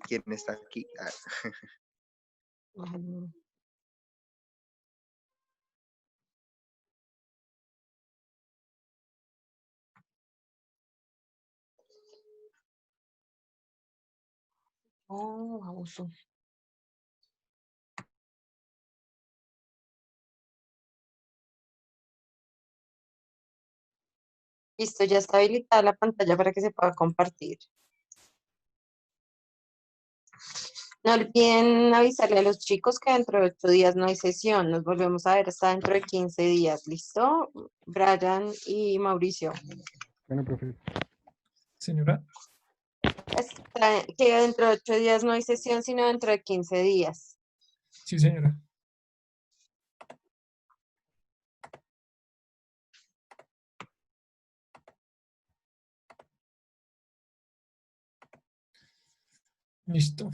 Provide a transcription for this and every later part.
¿Quién está aquí? Ah, Ujú. Oh, abuso. Listo, ya está habilitada la pantalla para que se pueda compartir. No olviden avisarle a los chicos que dentro de 8 días no hay sesión. Nos volvemos a ver hasta dentro de 15 días. ¿Listo? Brian y Mauricio. Bueno, profe. Señora, Que dentro de 8 días no hay sesión, sino dentro de 15 días. sí, señora. Listo.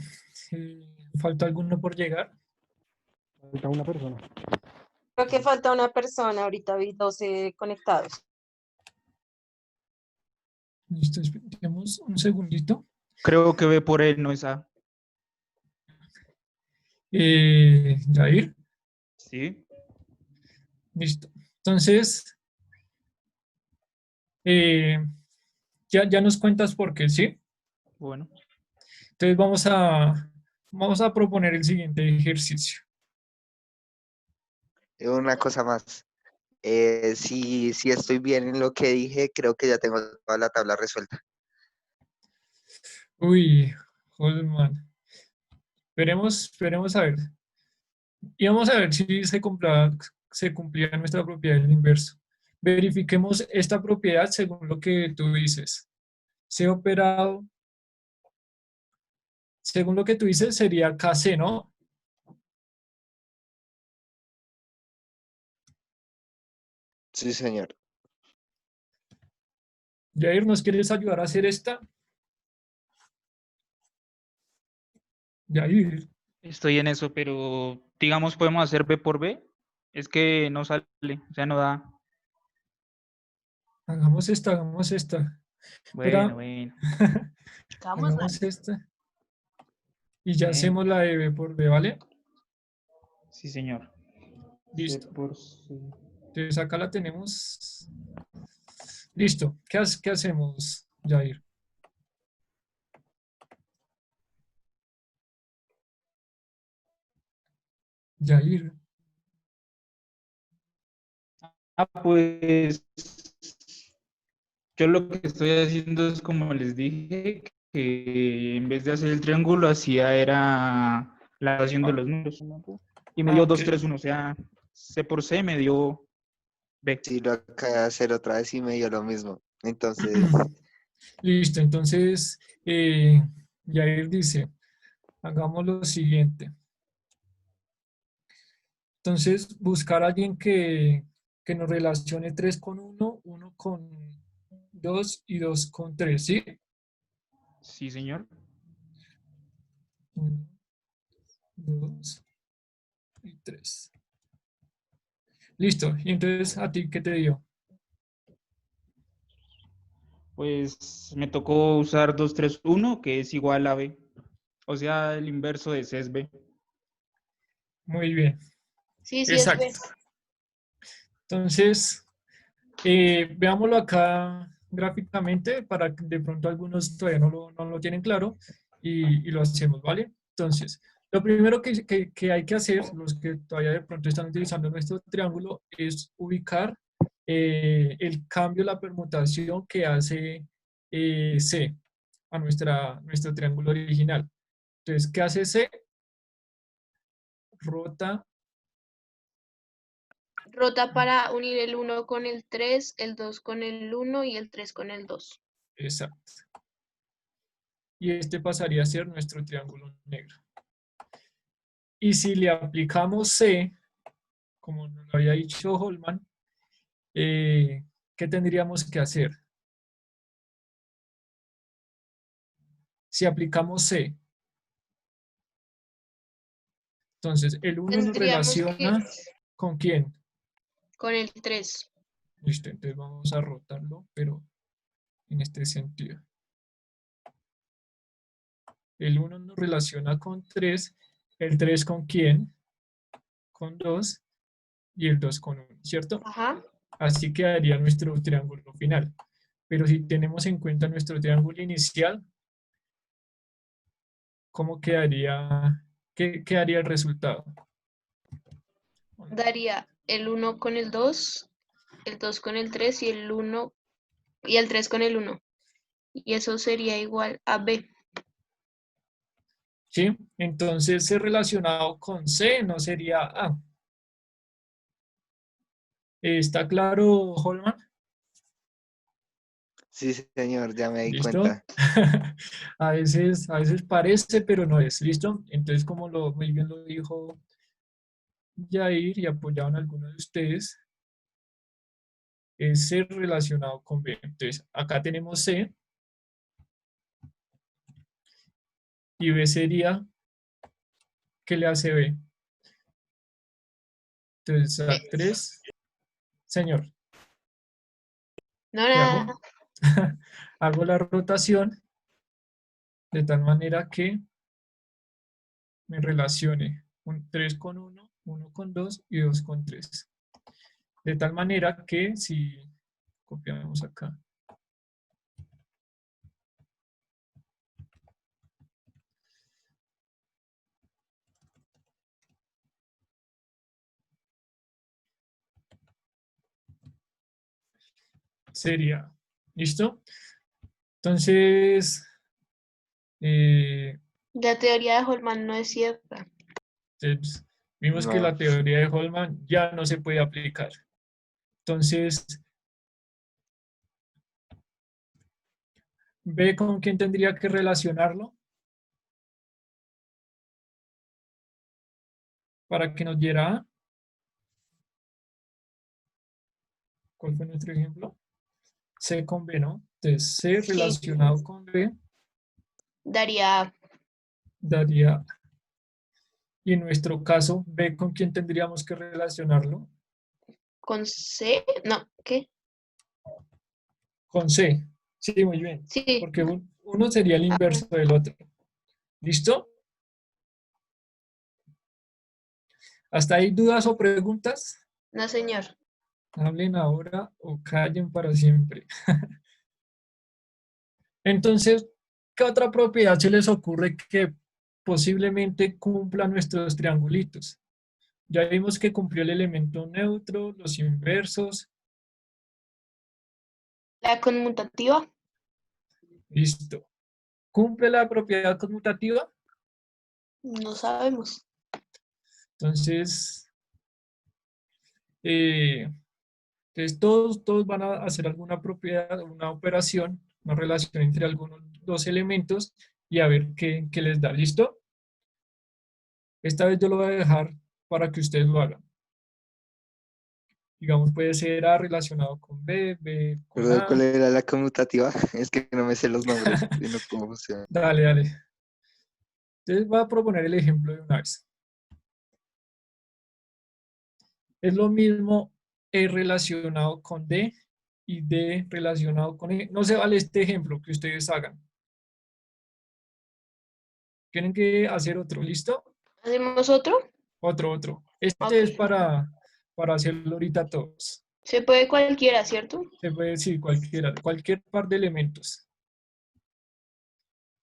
¿Falta alguno por llegar? Falta una persona. Creo que falta una persona. Ahorita vi 12 conectados. Listo, esperemos un segundito. Creo que ve por él, no es A. Jair, Sí. listo. Entonces, ya nos cuentas por qué, ¿sí? Bueno. Entonces vamos a proponer el siguiente ejercicio. una cosa más. Si estoy bien en lo que dije, creo que ya tengo toda la tabla resuelta. Uy, Holman. Esperemos a ver. Y vamos a ver si se cumplía nuestra propiedad del inverso. Verifiquemos esta propiedad según lo que tú dices. C operado, según lo que tú dices, sería KC, ¿no? Sí, señor. Jair, ¿nos quieres ayudar a hacer esta? Jair, Estoy en eso, pero digamos, podemos hacer B por B. Es que no sale, o sea, no da. hagamos esta, hagamos esta. Bueno, Espera, bueno. hagamos esta. Y ya Bueno. hacemos la de B por B, ¿vale? Sí, señor. Listo. C por C. Entonces acá la tenemos. Listo. ¿Qué hacemos, Jair? Jair. Pues yo lo que estoy haciendo es como les dije, que en vez de hacer el triángulo, hacía era la relación de los números. Y me dio Ok. 2, 3, 1, o sea, C por C me dio B. Sí, lo acabé de hacer otra vez y me dio lo mismo. Entonces, Listo. Entonces, Jair dice, hagamos lo siguiente. Entonces, buscar a alguien que nos relacione 3 con 1, 1 con 2 y 2 con 3, ¿sí? Sí, señor. 1, 2 y 3. Listo. Y entonces, ¿a ti qué te dio? Pues me tocó usar 2, 3, 1, que es igual a B. O sea, el inverso de C es B. Muy bien. Sí, sí, es B. Exacto. Entonces, veámoslo acá gráficamente para que de pronto algunos todavía no lo tienen claro y lo hacemos, ¿vale? Entonces, lo primero que hay que hacer, los que todavía de pronto están utilizando nuestro triángulo, es ubicar el cambio, la permutación que hace C a nuestro triángulo original. Entonces, ¿qué hace C? Rota. Rota para unir el 1 con el 3, el 2 con el 1 y el 3 con el 2. Exacto. Y este pasaría a ser nuestro triángulo negro. Y si le aplicamos C, como nos lo había dicho Holman, ¿qué tendríamos que hacer? Si aplicamos C, entonces el 1 nos Tendríamos que relaciona ¿con quién? con el 3. Listo, entonces vamos a rotarlo, pero en este sentido. El 1 nos relaciona con 3, el 3 con quién, con 2 y el 2 con 1, ¿cierto? Ajá. Así quedaría nuestro triángulo final. Pero si tenemos en cuenta nuestro triángulo inicial, ¿cómo quedaría? ¿Qué quedaría el resultado? Daría el 1 con el 2, el 2 con el 3 y el 1 y el 3 con el 1. Y eso sería igual a B. ¿Sí? Entonces, C relacionado con C no sería A. ¿Está claro, Holman? Sí, señor, ya me di ¿Listo? cuenta. A veces parece, pero no es. ¿Listo? Entonces, como muy bien lo dijo Jair y apoyaron a algunos de ustedes, es C relacionado con B. Entonces, acá tenemos C y B sería, ¿qué le hace B? Entonces, a B. 3, señor, No, ¿qué nada. hago? Hago la rotación de tal manera que me relacione un 3 con 1, 1 con 2 y 2 con 3. De tal manera que si copiamos acá, sería, ¿listo? Entonces, eh, La teoría de Holman no es cierta. vimos que No, la teoría de Holman ya no se puede aplicar. Entonces, ¿ve con quién tendría que relacionarlo para que nos diera A? ¿Cuál fue nuestro ejemplo? C con B, ¿no? Entonces, C Sí, relacionado con B daría A. daría A. Y en nuestro caso, B con quién tendríamos que relacionarlo. Con C. No, ¿qué? Con C. Sí, muy bien. Sí. Porque uno sería el Ah, inverso del otro. ¿Listo? ¿Hasta ahí dudas o preguntas? no, señor. Hablen ahora o callen para siempre. Entonces, ¿qué otra propiedad se les ocurre que posiblemente cumpla nuestros triangulitos? Ya vimos que cumplió el elemento neutro, los inversos. La conmutativa. Listo. ¿Cumple la propiedad conmutativa? No sabemos. Entonces, eh, entonces todos van a hacer alguna propiedad, una operación, una relación entre algunos dos elementos y a ver qué les da. ¿Listo? Esta vez yo lo voy a dejar para que ustedes lo hagan. Digamos, puede ser A relacionado con B, B con ¿Pero cuál A. era la conmutativa? Es que no me sé los nombres, sino cómo funciona. Dale, dale. Entonces voy a proponer el ejemplo de una vez. Es lo mismo E relacionado con D y D relacionado con E. No se vale este ejemplo que ustedes hagan. Tienen que hacer otro, ¿listo? ¿Hacemos otro? Otro. Este Ok. es para hacerlo ahorita todos. Se puede cualquiera, ¿cierto? Se puede decir cualquier par de elementos.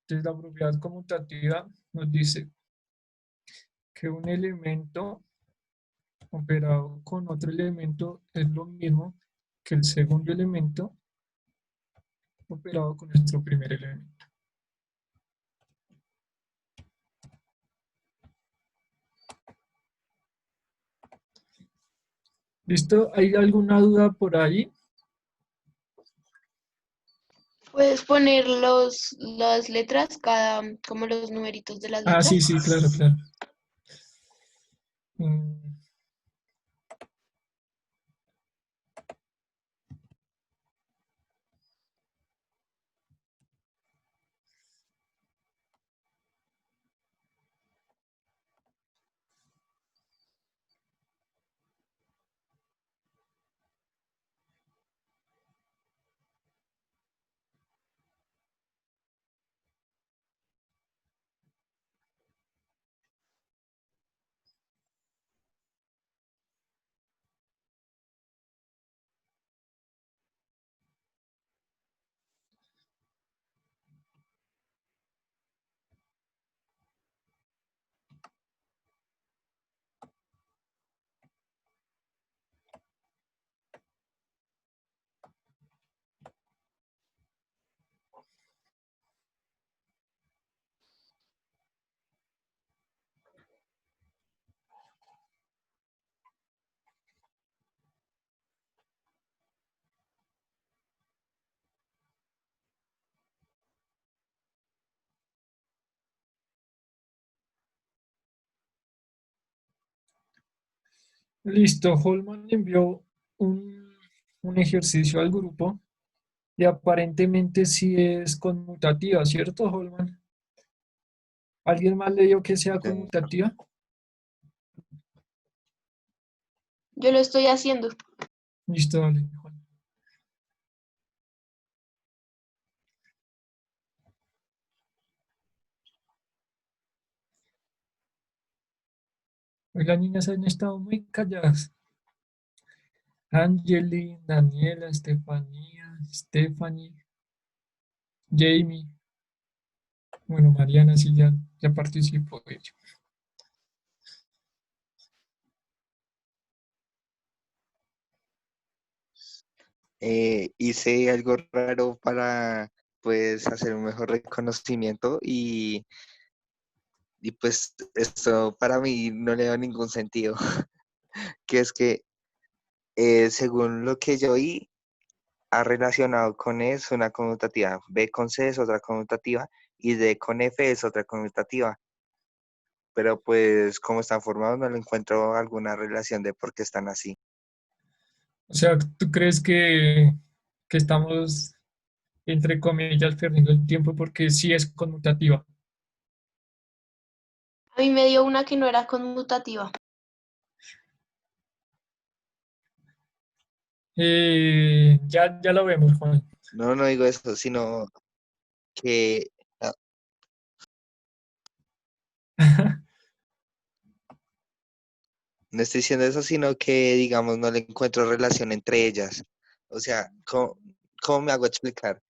Entonces la propiedad conmutativa nos dice que un elemento operado con otro elemento es lo mismo que el segundo elemento operado con nuestro primer elemento. ¿Listo? ¿Hay alguna duda por ahí? Puedes poner las letras, como los numeritos de las Ah, letras. sí, claro. Mm, Listo, Holman envió un, un ejercicio al grupo y aparentemente sí es conmutativa, ¿cierto, Holman? ¿Alguien más le dio que sea conmutativa? Yo lo estoy haciendo. Listo, dale, Juan. Hoy las niñas han estado muy calladas. Angeli, Daniela, Estefanía, Stephanie, Jamie. Bueno, Mariana sí ya participó de ello. Hice algo raro para pues hacer un mejor reconocimiento y pues esto para mí no le da ningún sentido, que es que según lo que yo vi, A relacionado con E es una conmutativa, B con C es otra conmutativa y D con F es otra conmutativa. Pero pues como están formados no le encuentro alguna relación de por qué están así. O sea, ¿tú crees que estamos, entre comillas, perdiendo el tiempo porque sí es conmutativa? A mí me dio una que no era conmutativa. Ya lo vemos, Juan. No, no digo eso, sino que ah, no estoy diciendo eso, sino que digamos no le encuentro relación entre ellas. O sea, ¿cómo me hago explicar?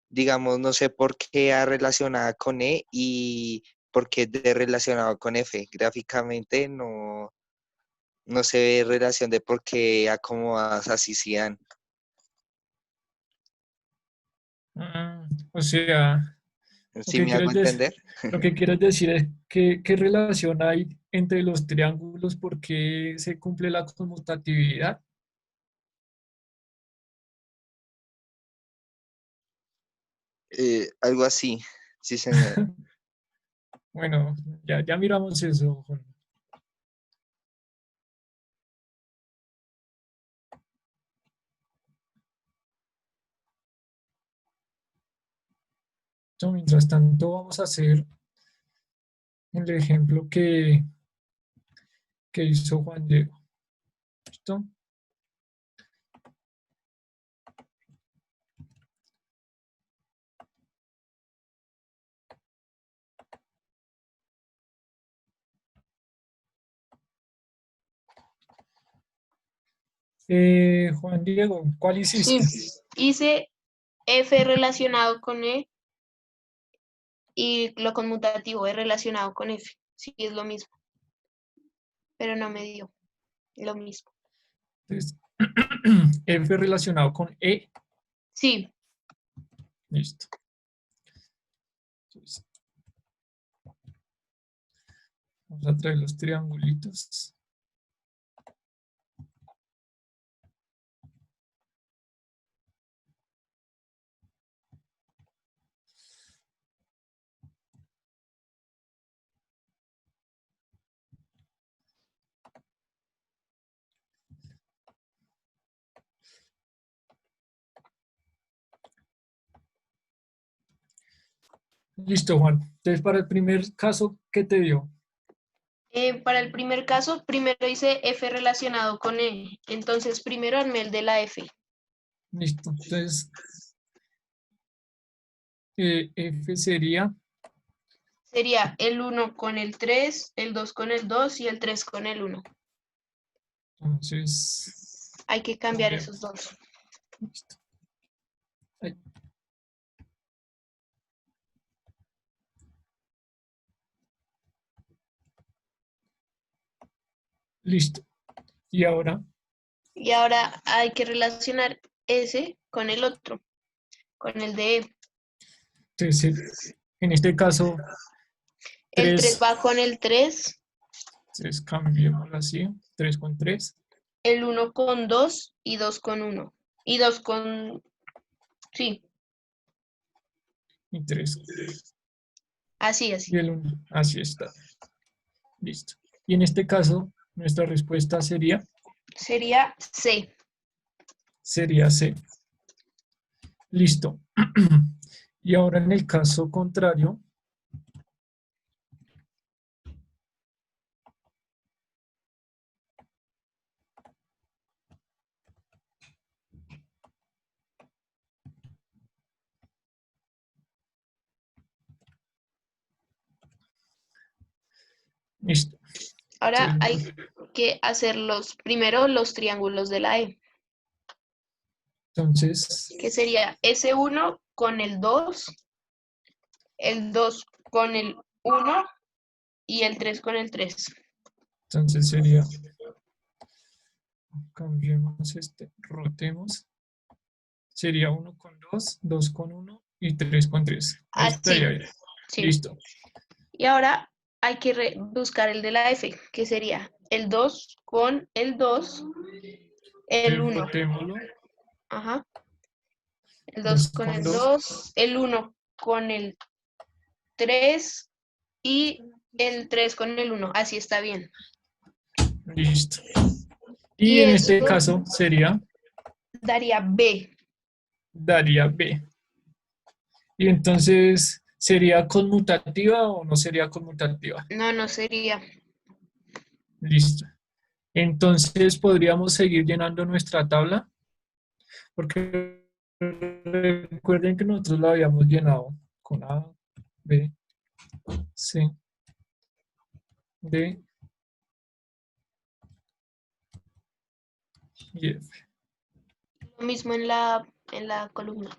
Digamos, no sé por qué A relacionada con E y por qué D relacionado con F. Gráficamente no se ve relación de por qué acomodadas así se dan. O sea, lo ¿Sí que me hago quieres decir, entender? lo que quieres decir es que qué relación hay entre los triángulos, por qué se cumple la conmutatividad. Algo así, sí señor. Bueno, ya miramos eso, Juan. Entonces, mientras tanto, vamos a hacer el ejemplo que hizo Juan Diego. ¿Listo? Juan Diego, ¿cuál hiciste? Sí, hice F relacionado con E y lo conmutativo es relacionado con F. Sí, es lo mismo, pero no me dio lo mismo. Entonces, F relacionado con E. Sí, Listo. Entonces, vamos a traer los triangulitos. Listo, Juan. Entonces, para el primer caso, ¿qué te dio? para el primer caso, primero hice F relacionado con E. Entonces, primero armé el de la F. Listo. Entonces, F sería, Sería el 1 con el 3, el 2 con el 2 y el 3 con el 1. entonces, Hay que cambiar cambiamos. esos dos. Listo. Ahí. Listo. Y ahora, Y ahora hay que relacionar ese con el otro, con el de E. entonces, en este caso, El 3 3, va con el 3, entonces cambiémoslo así, 3 con 3 el 1 con 2 y 2 con 1. Y 2 con... Sí, y 3 así, y así. el 1. Así está. Listo. Y en este caso, Nuestra respuesta sería Sería C. C. Listo. Y ahora en el caso contrario, listo. Ahora hay Entonces, que hacer primero los triángulos de la E, que sería S1 con el 2 con el 1 y el 3 con el 3. entonces sería, cambiemos rotemos. Sería 1 con 2, 2 con 1 y 3 con 3. Ahí Así, estaría bien. sí. Listo. Y ahora hay que buscar el de la F, que sería el 2 con el 2, el 1. Rotémoslo. Ajá. El 2 2 con con el 2. 2, el 1 con el 3 y el 3 con el 1. Así está bien. Listo. Y Y en eso este caso sería, daría B. daría B. Y entonces, ¿sería conmutativa o no sería conmutativa? No, no sería. Listo. Entonces, podríamos seguir llenando nuestra tabla, porque recuerden que nosotros la habíamos llenado con A, B, C, D y F. Lo mismo en la columna.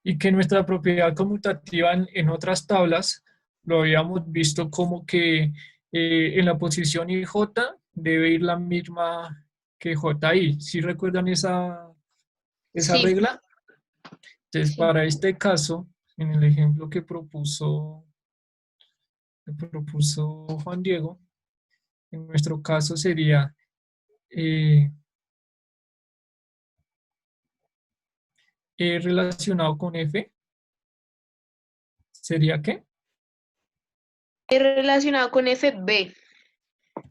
Y que nuestra propiedad conmutativa en otras tablas lo habíamos visto como que en la posición IJ debe ir la misma que JI. ¿Sí recuerdan esa Sí, regla? Entonces, sí. para este caso, en el ejemplo que propuso Juan Diego, en nuestro caso sería E relacionado con F, ¿sería qué? Es relacionado con F, B.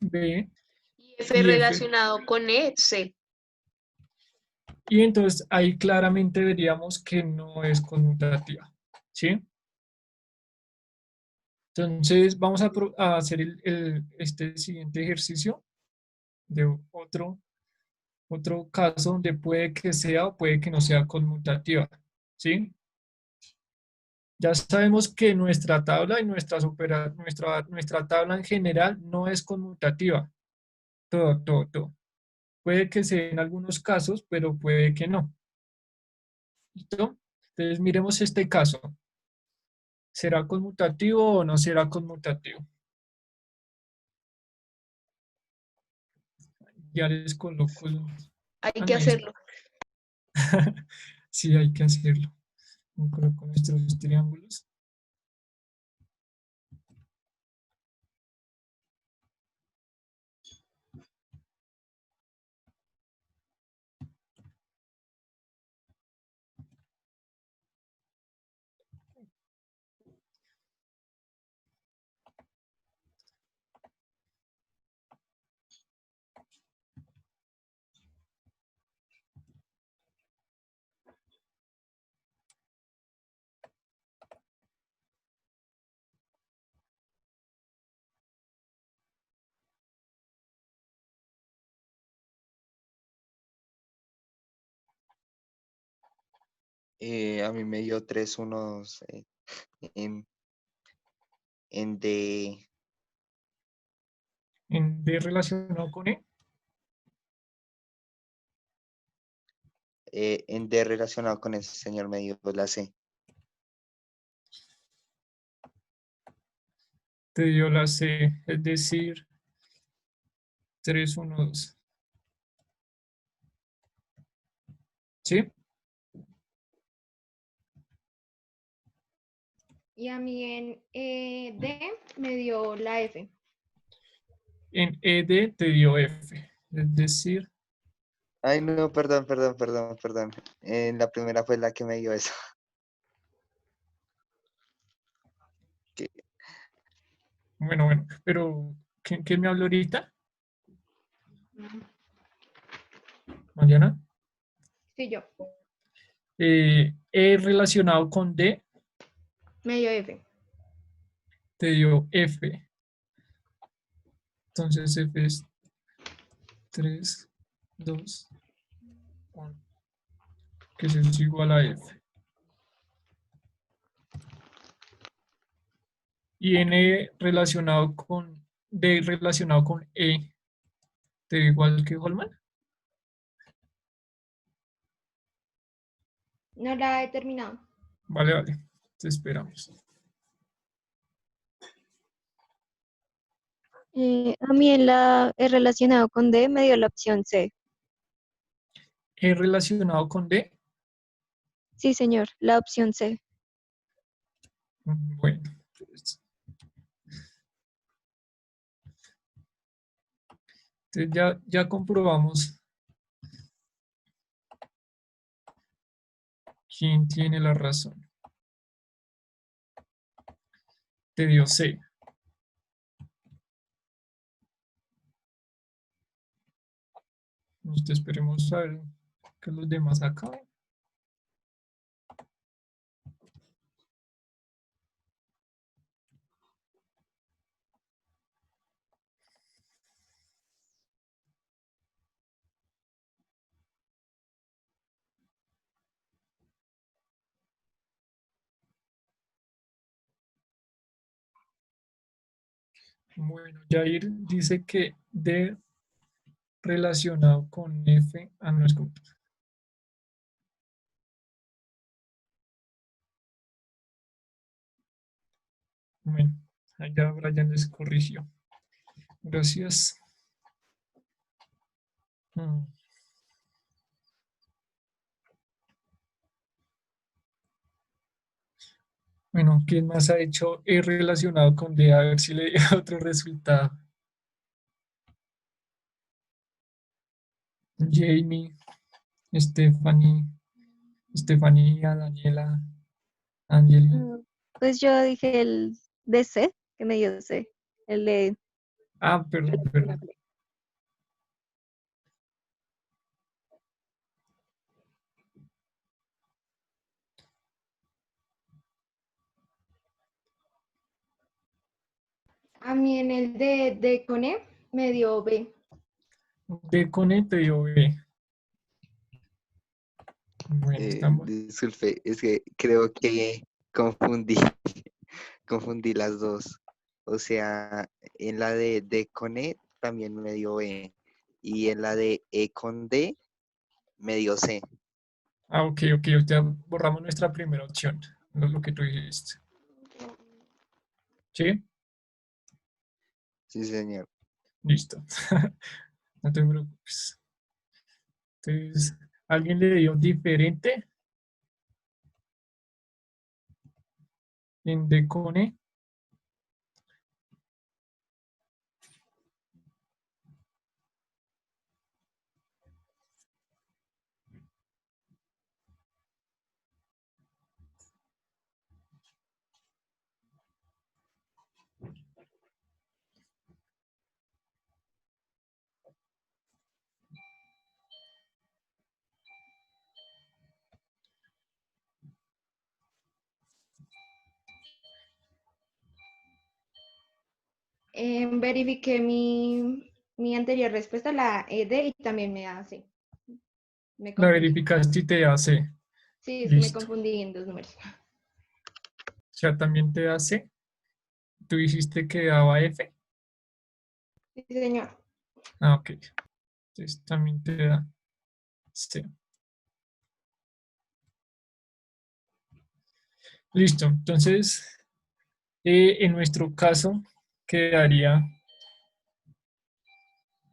B Y F y F. relacionado con E, C. Y entonces ahí claramente veríamos que no es conmutativa, ¿sí? Entonces vamos a hacer este siguiente ejercicio de otro caso donde puede que sea o puede que no sea conmutativa, ¿sí? Ya sabemos que nuestra tabla y nuestra tabla en general no es conmutativa. Todo. Puede que sea en algunos casos, pero puede que no. ¿Listo? Entonces miremos este caso. ¿Será conmutativo o no será conmutativo? Ya les coloco Hay Ah, que no, hacerlo. sí, hay que hacerlo. Me coloco nuestros triángulos. A mí me dio 3, 1, 2 en, en D, En D relacionado con E. en D relacionado con ese señor me dio la C. Te dio la C, es decir, 3, 1, 2. ¿Sí? Y a mí en D me dio la F. En ED te dio F, es decir, Ay, no, perdón. La primera fue la que me dio eso. Bueno, pero ¿quién me habló ahorita? Mariana. Sí, yo. E relacionado con D, Medio F. te dio F. Entonces F es 3, 2, 1, que es igual a F. Y N relacionado con D relacionado con E, te dio igual que Holman. No la he terminado. Vale, te esperamos. A mí en la relacionado con D me dio la opción C. E relacionado con D, Sí, señor, la opción C. bueno, pues, entonces ya comprobamos quién tiene la razón. Te dio C. Listo, esperemos a ver que los demás acaben. Bueno, Jair dice que D relacionado con F. Ah, no es como. Bueno, allá Brian les corrigió. Gracias. Mm, Bueno, ¿quién más ha hecho E relacionado con D? A ver si le dio otro resultado. Jamie, Stephanie, Estefanía, Daniela, Angeli. Pues yo dije el de C, que me dio C. El de Ah, perdón. A mí en el de con E me dio B. D con E te dio B. Bueno, estamos. Disculpe, es que creo que confundí, confundí las dos. O sea, en la de D con E también me dio E. Y en la de E con D me dio C. Ah, ok. Ya borramos nuestra primera opción. Lo que tú dijiste. ¿Sí? Sí, señor. Listo. No te preocupes. Entonces, ¿alguien le dio diferente en D con E? Verifiqué mi anterior respuesta, la ED, y también me da C. Me La confundí. verificaste y te da C. Sí, me Listo. confundí en dos números. O sea, también te da C. Tú dijiste que daba F. Sí, señor. Ah, ok. Entonces también te da C. Listo. Entonces, en nuestro caso, quedaría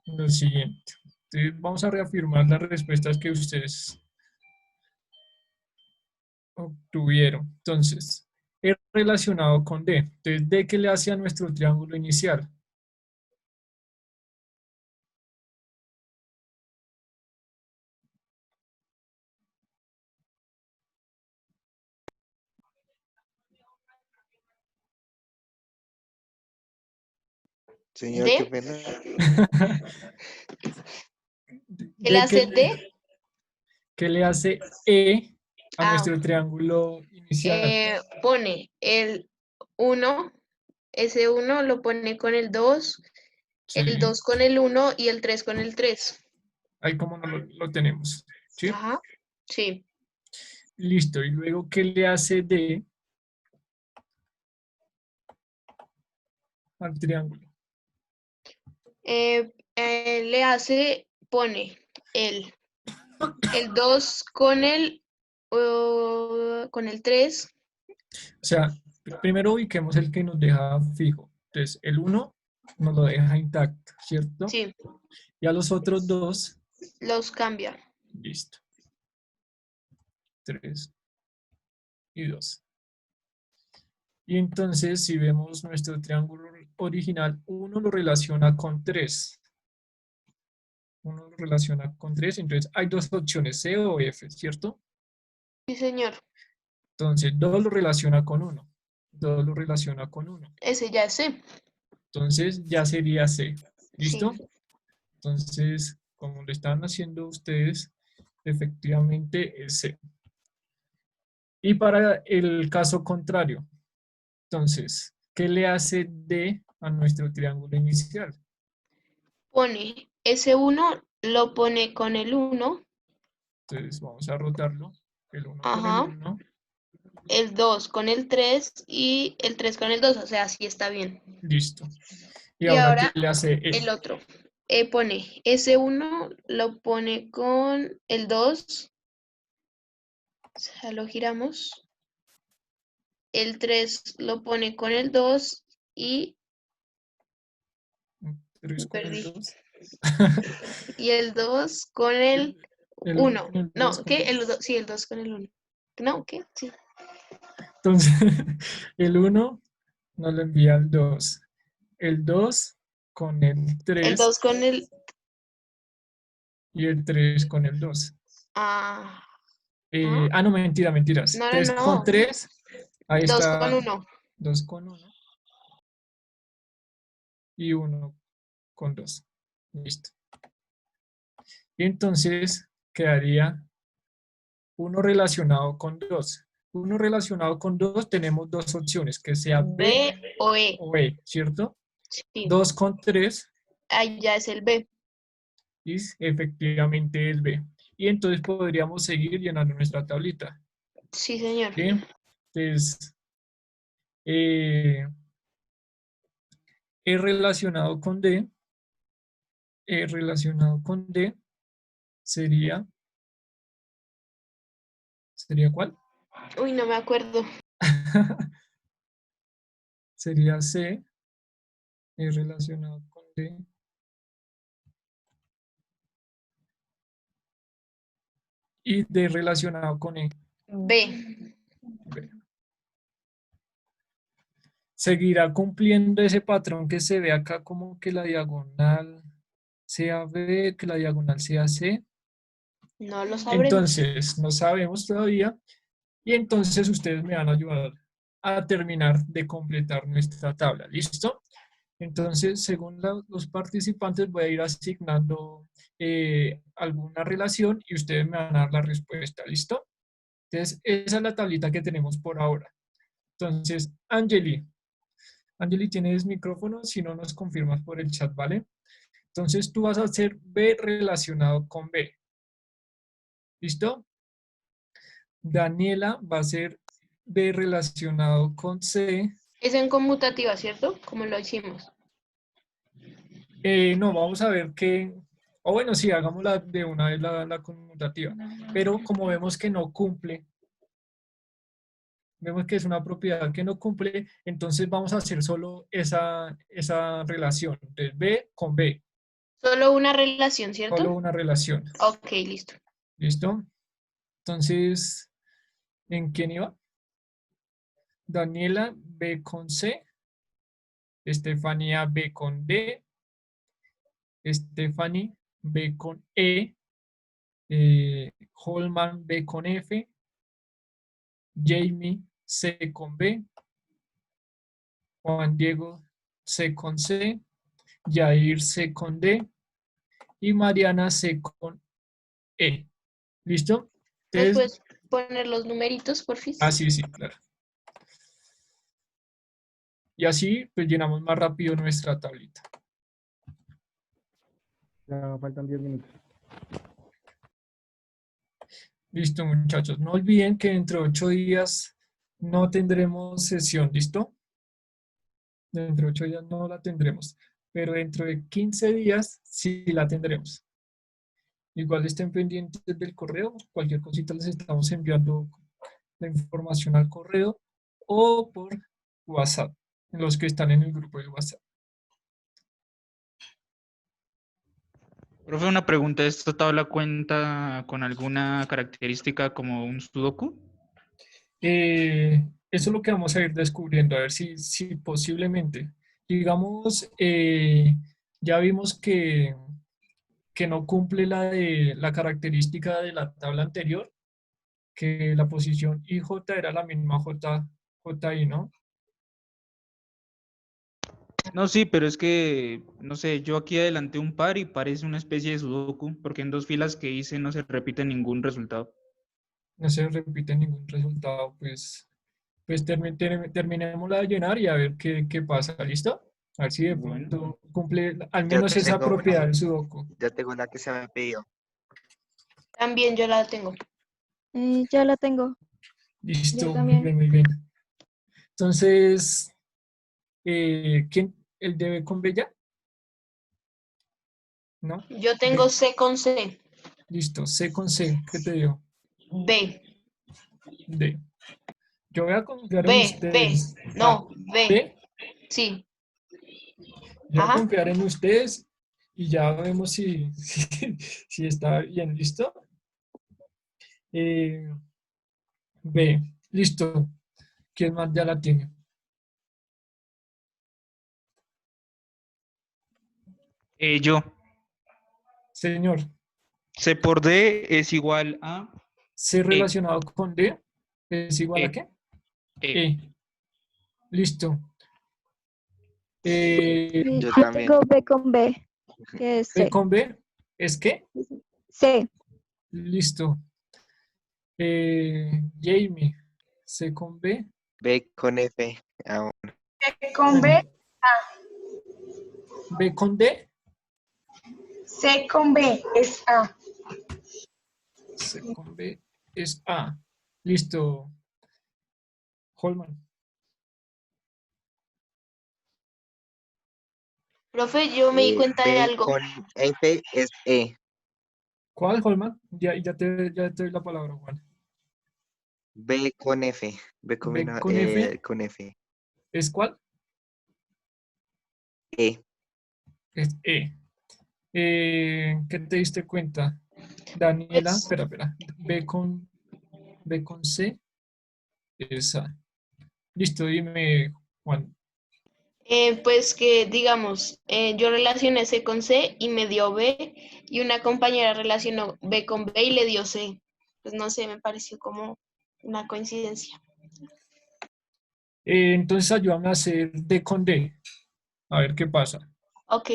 lo siguiente. Entonces, vamos a reafirmar las respuestas que ustedes obtuvieron. Entonces, es relacionado con D. Entonces, D, ¿qué le hace a nuestro triángulo inicial? Señor, D. qué pena. ¿Qué le hace D? ¿Qué le hace E a Ah, nuestro triángulo inicial? pone el 1, ese 1 lo pone con el 2, el Sí, 2 con el 1 y el 3 con el 3. ahí como no lo tenemos. ¿Sí? Ajá, sí. Listo. Y luego, ¿qué le hace D al triángulo? Le hace, pone el 2 con el 3. O sea, primero ubiquemos el que nos deja fijo. Entonces, el 1 nos lo deja intacto, ¿cierto? Sí, Y a los otros dos, los cambia. listo. 3 y 2. Y entonces, si vemos nuestro triángulo original, 1 lo relaciona con 3. 1 lo relaciona con 3. Entonces, hay dos opciones, C o F, ¿cierto? Sí, señor. Entonces, 2 lo relaciona con 1. 2 lo relaciona con 1. Ese ya es C. Entonces, ya sería C. Sí. ¿Listo? Entonces, como lo están haciendo ustedes, efectivamente es C. Y para el caso contrario, entonces, ¿qué le hace D a nuestro triángulo inicial? Pone ese 1, lo pone con el 1. Entonces, vamos a rotarlo. El 1 con el Ajá. 1. El 2 con el 3 y el 3 con el 2. O sea, sí está bien. Listo. Y Y ahora, ¿qué ahora le hace E? el otro. Pone ese 1, lo pone con el 2. O sea, lo giramos. El 3 lo pone con el 2 y 3 me con el perdí. 2. Y el 2 con el El 1 1. con el 2. No, ¿qué? Sí, el 2 con el 1. No, ¿qué? Sí. Entonces, el 1 nos lo envía al 2. El 2 con el El 3 2 con el... y el 3 con el 2. Ah, No, mentiras. no, 3 con no. 3, ahí 2 con está 1. 2 con 1 y 1 con 2. Listo. Y entonces quedaría 1 relacionado con 2. 1 relacionado con 2 tenemos dos opciones, que sea B B o E. o E, ¿cierto? Sí. 2 con 3 Ahí ya es el B. y efectivamente es B. Y entonces podríamos seguir llenando nuestra tablita. Sí, señor. ¿Sí? Entonces, E relacionado con D, E relacionado con D sería ¿cuál? Uy, no me acuerdo. Sería C, E relacionado con D. Y D relacionado con E. B. B. Seguirá cumpliendo ese patrón que se ve acá como que la diagonal sea B, que la diagonal sea C. No lo sabremos. Entonces, no sabemos todavía. Y entonces ustedes me van a ayudar a terminar de completar nuestra tabla. ¿Listo? Entonces, según los participantes, voy a ir asignando alguna relación y ustedes me van a dar la respuesta. ¿Listo? Entonces, esa es la tablita que tenemos por ahora. Entonces, Angeli, ¿tienes micrófono? Si no, nos confirmas por el chat, ¿vale? Entonces, tú vas a hacer B relacionado con B. ¿Listo? Daniela va a hacer B relacionado con C. Es en conmutativa, ¿cierto? Como lo hicimos. No, vamos a ver qué... O bueno, sí, hagámosla de una vez la conmutativa. Pero como vemos que no cumple, vemos que es una propiedad que no cumple, entonces vamos a hacer solo esa relación. Entonces, B con B, Solo una relación, ¿cierto? solo una relación. Ok, listo. ¿Listo? Entonces, ¿en quién iba? Daniela B con C, Estefanía B con D, Stephanie B con E, Holman B con F, Jamie C con B, Juan Diego C con C, Yair C con D y Mariana C con E. ¿Listo? Entonces, ¿Puedes poner los numeritos, porfis? sí, sí, claro. Y así pues llenamos más rápido nuestra tablita. Ya faltan 10 minutos. Listo, muchachos. No olviden que dentro de 8 días no tendremos sesión, ¿listo? Dentro de 8 días no la tendremos, pero dentro de 15 días sí la tendremos. Igual estén pendientes del correo, cualquier cosita les estamos enviando la información al correo o por WhatsApp, los que están en el grupo de WhatsApp. Profe, una pregunta, ¿esta tabla cuenta con alguna característica como un sudoku? Eso es lo que vamos a ir descubriendo, a ver si posiblemente. Digamos, ya vimos que no cumple la característica de la tabla anterior, que la posición IJ era la misma JI, ¿no? No, sí, pero es que, no sé, yo aquí adelanté un par y parece una especie de sudoku, porque en 2 filas que hice no se repite ningún resultado. No se repite ningún resultado, pues terminémosla de llenar y a ver qué pasa, ¿listo? A ver si de Bueno. pronto cumple al Yo menos esa tengo propiedad una. del sudoku. Ya tengo una que se me pidió. También yo la tengo. Ya la tengo. Listo, Yo muy también. bien, muy bien. Entonces, ¿quién? ¿El de B con B ya? ¿No? Yo tengo C con C. Listo, C con C, ¿qué te dio? B. D. Yo voy a confiar en B. B. ustedes. No, B. B. Sí. Yo voy a Ajá. confiar en ustedes y ya vemos si está bien, ¿listo? B, listo. ¿Quién más ya la tiene? Yo, Señor, C por D es igual a C relacionado con D es igual a qué? E. Listo. Y Yo yo también. tengo B con B, que es B C. con B es qué? C. Listo. Jamie, C con B. B con F. Ah, Con B, Bueno, B con D. C con B es A. C con B es A. Listo. Holman. Profe, yo me di cuenta de B algo. con F es E. ¿Cuál, Holman? Ya te doy la palabra, Juan. B con F. B B con F con F. es ¿cuál? E. Es E. ¿Qué te diste cuenta? Daniela, Pues, espera. B con C es A. Listo, dime, Juan. pues que, digamos, yo relacioné C con C y me dio B, y una compañera relacionó B con B y le dio C. Pues no sé, me pareció como una coincidencia. Entonces ayúdame a hacer D con D. A ver qué pasa. Ok.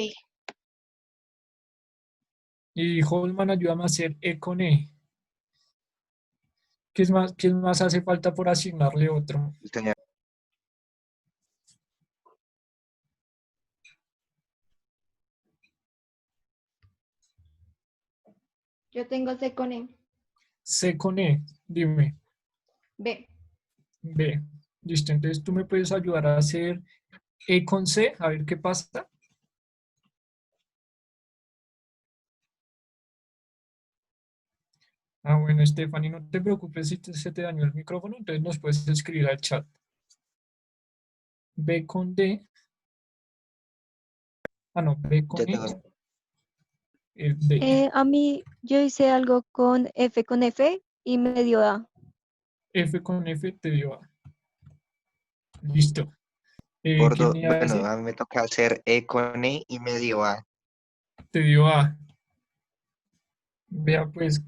Y Holman, ayúdame a hacer E con E. ¿Qué más hace falta por asignarle otro? Señor. Yo tengo C con E. C con E, dime. B. B. Listo, entonces tú me puedes ayudar a hacer E con C, a ver qué pasa. Bueno, Stephanie, no te preocupes si se te dañó el micrófono, entonces nos puedes escribir al chat. B con D. No, B con Ya E tengo. es D. A mí yo hice algo con F y me dio A. F con F te dio A. Listo. ¿Quién iba a Bueno, decir? a mí me toca hacer E con E y me dio A. Te dio A. Vea pues,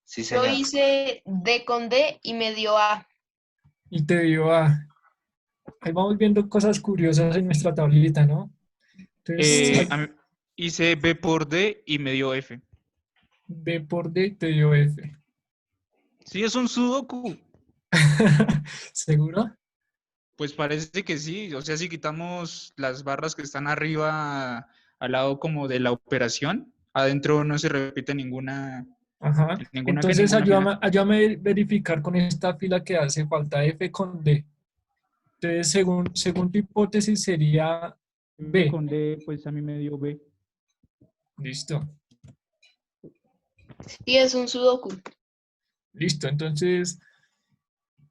Sí, Yo señor. hice D con D y me dio A. y te dio A. ahí vamos viendo cosas curiosas en nuestra tablita, ¿no? Entonces, Hice B por D y me dio F. B por D te dio F. Sí, es un sudoku. ¿Seguro? Pues parece que sí. O sea, si quitamos las barras que están arriba, al lado como de la operación, adentro no se repite ninguna. Ajá. Ninguna que Entonces, ninguna fila. ayúdame a verificar con esta fila que hace falta F con D. Entonces, según tu hipótesis, sería B. Con D, pues a mí me dio B. Listo. Sí, es un sudoku. Listo. Entonces,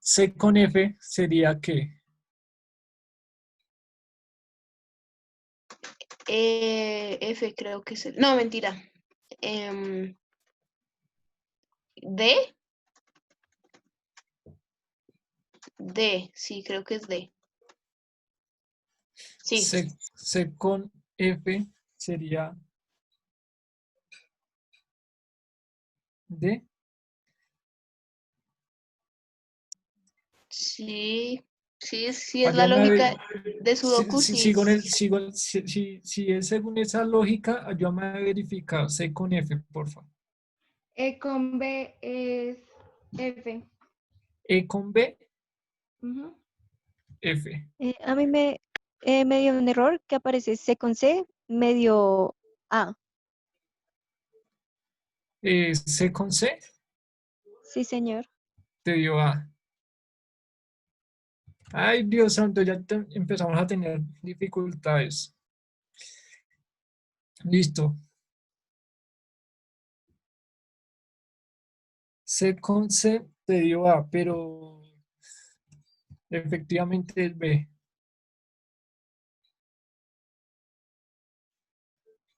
C con F sería ¿qué? F creo que es el... No, mentira. D. D, sí, creo que es D. Sí. C con F sería D. Sí, sí es la lógica de Sudoku, sí. Si es según esa lógica, ayúdame a verificar C con F, por favor. E con B es F. E con B, Ujú. F. A mí me dio un error que aparece C con C, medio A. C con C, Sí, señor. te dio A. Ay, Dios santo, ya empezamos a tener dificultades. Listo. C con C te dio A, pero efectivamente es B.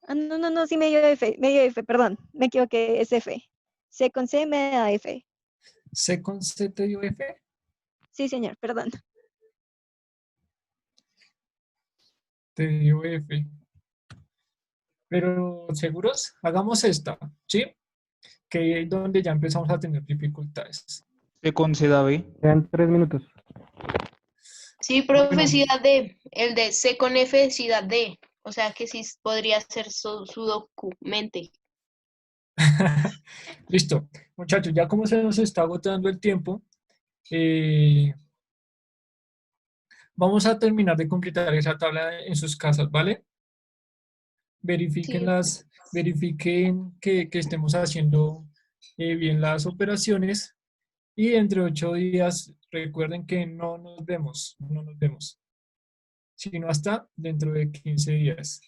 Ah, no, sí medio F, perdón, me equivoqué, es F. C con C me da F. C con C te dio F. Sí, señor, perdón. Te dio F. Pero, ¿seguros? Hagamos esta, ¿sí? Que es donde ya empezamos a tener dificultades. C con C da B. Quedan 3 minutos. Sí, Bueno. profe, sí da D. El de C con F sí da D. O sea que sí podría ser Sudoku, mente. Listo. Muchachos, ya como se nos está agotando el tiempo, vamos a terminar de completar esa tabla en sus casas, ¿vale? Verifiquen que estemos haciendo bien las operaciones y dentro de 8 días recuerden que no nos vemos, sino hasta dentro de 15 días.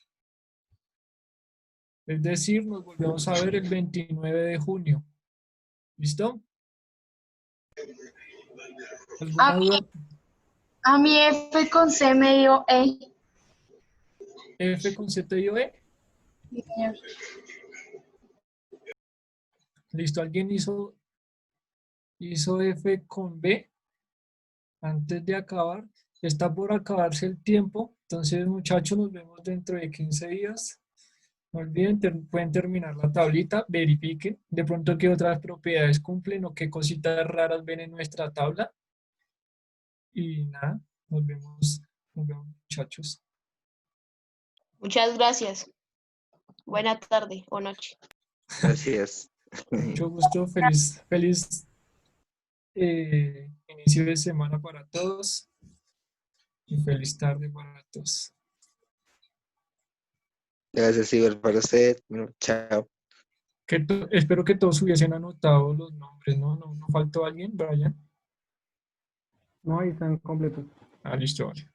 Es decir, nos volvemos a ver el 29 de junio. ¿Listo? ¿Alguna duda? A mí F con C me dio E. F con Z y E. Sí, señor. Listo, ¿alguien hizo F con B antes de acabar? Está por acabarse el tiempo, entonces muchachos nos vemos dentro de 15 días. No olviden, pueden terminar la tablita, verifiquen de pronto qué otras propiedades cumplen o qué cositas raras ven en nuestra tabla. Y nada, nos vemos muchachos. Muchas gracias. Buena tarde o noche. Gracias. Mucho gusto, feliz inicio de semana para todos y feliz tarde para todos. Gracias, igual para usted. Bueno, chao. Espero que todos hubiesen anotado los nombres, ¿no? ¿No faltó alguien, Brian? No, ahí están completos. Ah, listo, vale.